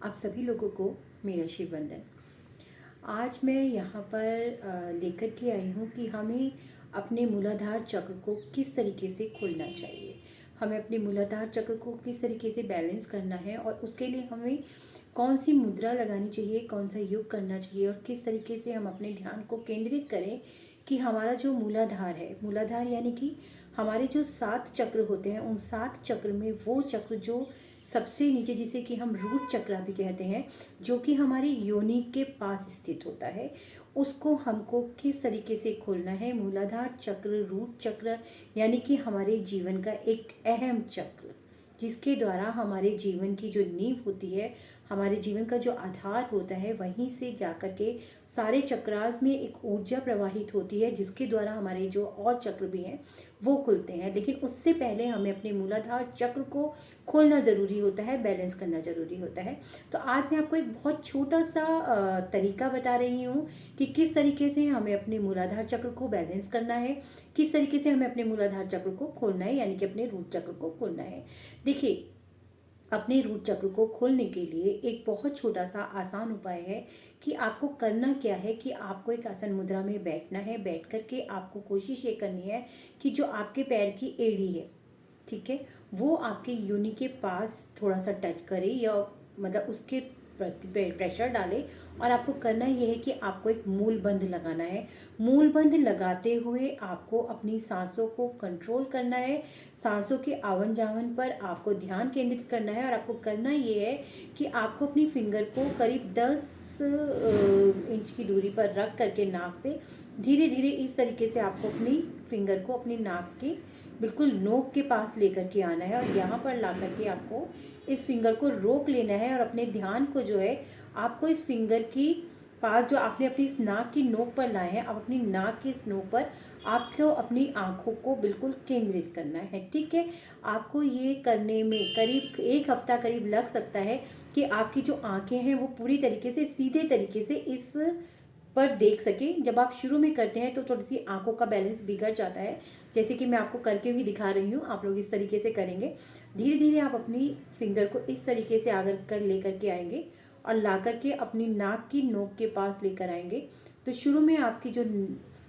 आप सभी लोगों को मेरा शिव वंदन। आज मैं यहाँ पर लेकर के आई हूँ कि हमें अपने मूलाधार चक्र को किस तरीके से खोलना चाहिए, हमें अपने मूलाधार चक्र को किस तरीके से बैलेंस करना है और उसके लिए हमें कौन सी मुद्रा लगानी चाहिए, कौन सा योग करना चाहिए और किस तरीके से हम अपने ध्यान को केंद्रित करें कि हमारा जो मूलाधार है, मूलाधार यानी कि हमारे जो 7 चक्र होते हैं, उन 7 चक्र में वो चक्र जो सबसे नीचे, जिसे कि हम रूट चक्र भी कहते हैं, जो कि हमारी योनि के पास स्थित होता है, उसको हमको किस तरीके से खोलना है। मूलाधार चक्र, रूट चक्र यानी कि हमारे जीवन का एक अहम चक्र, जिसके द्वारा हमारे जीवन की जो नींव होती है, हमारे जीवन का जो आधार होता है, वहीं से जाकर के सारे चक्रास में एक ऊर्जा प्रवाहित होती है, जिसके द्वारा हमारे जो और चक्र भी हैं वो खुलते हैं। लेकिन उससे पहले हमें अपने मूलाधार चक्र को खोलना ज़रूरी होता है, बैलेंस करना ज़रूरी होता है। तो आज मैं आपको एक बहुत छोटा सा तरीका बता रही हूँ कि किस तरीके से हमें अपने मूलाधार चक्र को बैलेंस करना है, किस तरीके से हमें अपने मूलाधार चक्र को खोलना है, यानी कि अपने रूट चक्र को खोलना है। देखिए, अपने रूट चक्र को खोलने के लिए एक बहुत छोटा सा आसान उपाय है कि आपको करना क्या है कि आपको एक आसन मुद्रा में बैठना है। बैठ करके आपको कोशिश ये करनी है कि जो आपके पैर की एड़ी है, ठीक है, वो आपके योनि के पास थोड़ा सा टच करे या मतलब उसके प्रति प्रेशर डाले। और आपको करना ये है कि आपको एक मूल बंध लगाना है। मूल बंध लगाते हुए आपको अपनी सांसों को कंट्रोल करना है, सांसों के आवन जावन पर आपको ध्यान केंद्रित करना है। और आपको करना ये है कि आपको अपनी फिंगर को करीब 10 इंच की दूरी पर रख करके नाक से धीरे धीरे इस तरीके से आपको अपनी फिंगर को अपनी नाक के बिल्कुल नोक के पास लेकर के आना है और यहाँ पर ला करके आपको इस फिंगर को रोक लेना है। और अपने ध्यान को जो है आपको इस फिंगर की पास जो आपने अपनी इस नाक की नोक पर लाए हैं, अब अपनी नाक की इस नोक पर आपको अपनी आँखों को बिल्कुल केंद्रित करना है। ठीक है, आपको ये करने में करीब 1 हफ्ता करीब लग सकता है कि आपकी जो आँखें हैं वो पूरी तरीके से सीधे तरीके से इस पर देख सके। जब आप शुरू में करते हैं तो थोड़ी सी आंखों का बैलेंस बिगड़ जाता है, जैसे कि मैं आपको करके भी दिखा रही हूँ। आप लोग इस तरीके से करेंगे, धीरे धीरे आप अपनी फिंगर को इस तरीके से आगे कर लेकर के आएंगे और ला करके अपनी नाक की नोक के पास लेकर आएंगे। तो शुरू में आपकी जो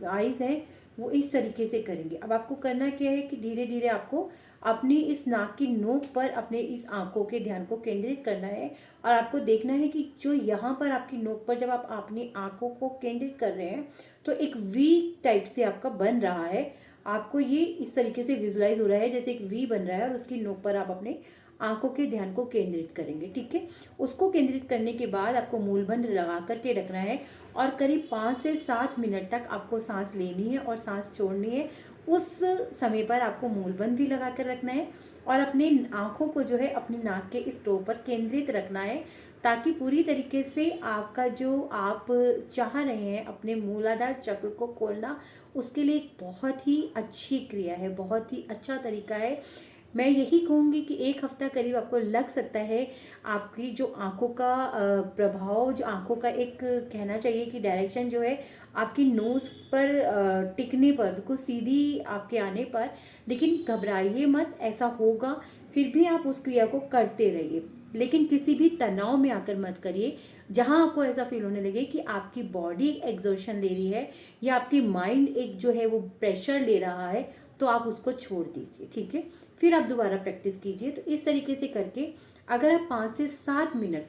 आइज़ है वो इस तरीके से करेंगे। अब आपको करना क्या है कि धीरे धीरे आपको अपनी इस नाक की नोक पर अपने इस आंखों के ध्यान को केंद्रित करना है। और आपको देखना है कि जो यहाँ पर आपकी नोक पर जब आप अपनी आंखों को केंद्रित कर रहे हैं तो एक वी टाइप से आपका बन रहा है। आपको ये इस तरीके से विजुलाइज हो रहा है जैसे एक वी बन रहा है और उसकी नोक पर आप अपने आंखों के ध्यान को केंद्रित करेंगे। ठीक है, उसको केंद्रित करने के बाद आपको मूलबंध लगा करके रखना है और करीब 5 से 7 मिनट तक आपको सांस लेनी है और सांस छोड़नी है। उस समय पर आपको मूलबंध भी लगा कर रखना है और अपने आँखों को जो है अपनी नाक के इस रो पर केंद्रित रखना है, ताकि पूरी तरीके से आपका जो आप चाह रहे हैं अपने मूलाधार चक्र को खोलना, उसके लिए एक बहुत ही अच्छी क्रिया है, बहुत ही अच्छा तरीका है। मैं यही कहूँगी कि 1 हफ्ता करीब आपको लग सकता है। आपकी जो आँखों का प्रभाव, जो आँखों का एक कहना चाहिए कि डायरेक्शन जो है आपकी नोज़ पर टिकने पर, बिल्कुल सीधी आपके आने पर। लेकिन घबराइए मत, ऐसा होगा, फिर भी आप उस क्रिया को करते रहिए, लेकिन किसी भी तनाव में आकर मत करिए। जहाँ आपको ऐसा फील होने लगे कि आपकी बॉडी एग्जर्शन ले रही है या आपकी माइंड एक जो है वो प्रेशर ले रहा है, तो आप उसको छोड़ दीजिए। ठीक है, फिर आप दोबारा प्रैक्टिस कीजिए। तो इस तरीके से करके अगर आप 5 से 7 मिनट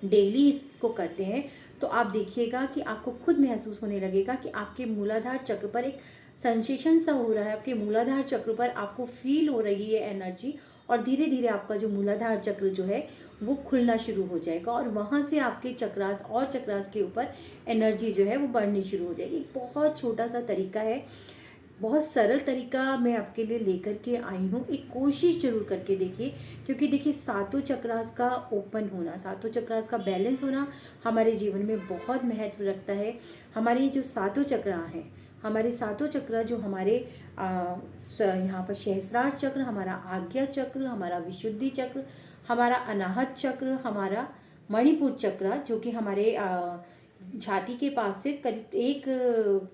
डेली इसको करते हैं तो आप देखिएगा कि आपको खुद महसूस होने लगेगा कि आपके मूलाधार चक्र पर एक सेंसेशन सा हो रहा है, आपके मूलाधार चक्र पर आपको फील हो रही है एनर्जी। और धीरे धीरे आपका जो मूलाधार चक्र जो है वो खुलना शुरू हो जाएगा और वहाँ से आपके चक्रास और चक्रास के ऊपर एनर्जी जो है वो बढ़नी शुरू हो जाएगी। बहुत छोटा सा तरीका है, बहुत सरल तरीका मैं आपके लिए लेकर के आई हूँ। एक कोशिश जरूर करके देखिए, क्योंकि देखिए सातों चक्रास का ओपन होना, सातों चक्रास का बैलेंस होना हमारे जीवन में बहुत महत्व रखता है। हमारे जो सातों चक्रा हैं, हमारे सातों चक्र जो हमारे यहाँ पर सहस्रार चक्र, हमारा आज्ञा चक्र, हमारा विशुद्धि चक्र, हमारा अनाहत चक्र, हमारा मणिपुर चक्र जो कि हमारे छाती के पास से करीब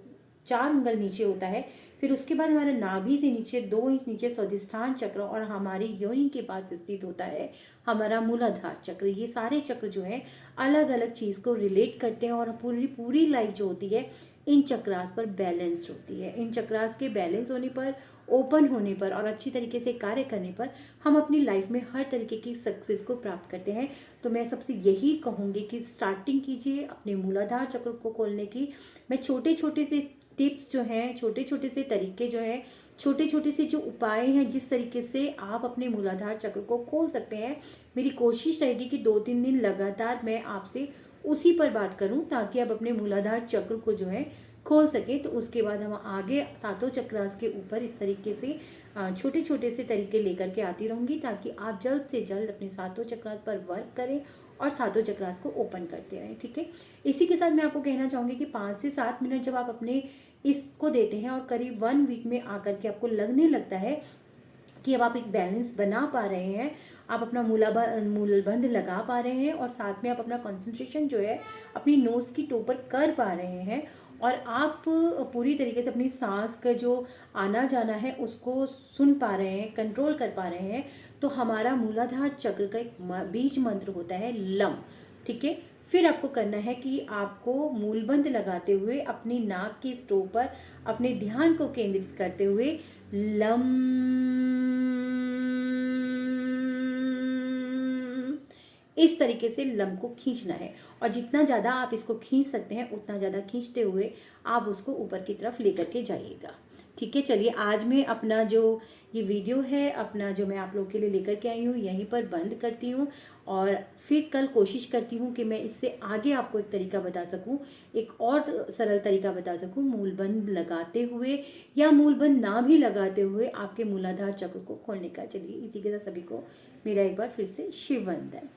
4 उंगल नीचे होता है, फिर उसके बाद हमारा नाभि से नीचे 2 इंच नीचे स्वादिष्ठान चक्र और हमारी योनि के पास स्थित होता है हमारा मूलाधार चक्र। ये सारे चक्र जो है अलग अलग चीज़ को रिलेट करते हैं और पूरी पूरी लाइफ जो होती है इन चक्रास पर बैलेंस्ड होती है। इन चक्रास के बैलेंस होने पर, ओपन होने पर और अच्छी तरीके से कार्य करने पर हम अपनी लाइफ में हर तरीके की सक्सेस को प्राप्त करते हैं। तो मैं सबसे यही कहूँगी कि स्टार्टिंग कीजिए अपने मूलाधार चक्र को खोलने की। मैं छोटे छोटे से टिप्स जो हैं, छोटे छोटे से तरीके जो हैं, छोटे छोटे से जो उपाय हैं, जिस तरीके से आप अपने मूलाधार चक्र को खोल सकते हैं, मेरी कोशिश रहेगी कि 2-3 दिन लगातार मैं आपसे उसी पर बात करूं ताकि आप अपने मूलाधार चक्र को जो है खोल सकें। तो उसके बाद हम आगे सातों चक्रास के ऊपर इस तरीके से छोटे छोटे से तरीके लेकर के आती रहूँगी ताकि आप जल्द से जल्द अपने सातों चक्रास पर वर्क करें और सातों चक्रास को ओपन करते रहें। ठीक है, इसी के साथ मैं आपको कहना चाहूँगी कि 5 से 7 मिनट जब आप अपने इसको देते हैं और करीब 1 वीक में आकर के आपको लगने लगता है कि अब आप एक बैलेंस बना पा रहे हैं, आप अपना मूलबंध लगा पा रहे हैं और साथ में आप अपना कंसंट्रेशन जो है अपनी नोज़ की टो पर कर पा रहे हैं और आप पूरी तरीके से अपनी सांस का जो आना जाना है उसको सुन पा रहे हैं, कंट्रोल कर पा रहे हैं, तो हमारा मूलाधार चक्र का एक बीज मंत्र होता है लम। ठीक है, फिर आपको करना है कि आपको मूलबंध लगाते हुए अपनी नाक की स्टोव पर अपने ध्यान को केंद्रित करते हुए लम इस तरीके से लम को खींचना है और जितना ज़्यादा आप इसको खींच सकते हैं उतना ज़्यादा खींचते हुए आप उसको ऊपर की तरफ लेकर के जाइएगा। ठीक है, चलिए आज मैं अपना जो ये वीडियो है, अपना जो मैं आप लोगों के लिए लेकर के आई हूँ, यहीं पर बंद करती हूँ और फिर कल कोशिश करती हूँ कि मैं इससे आगे आपको एक तरीका बता सकूँ, एक और सरल तरीका बता सकूँ मूलबंध लगाते हुए या मूलबंध ना भी लगाते हुए आपके मूलाधार चक्र को खोलने का। चलिए इसी के साथ सभी को मेरा एक बार फिर से शिव वंदन।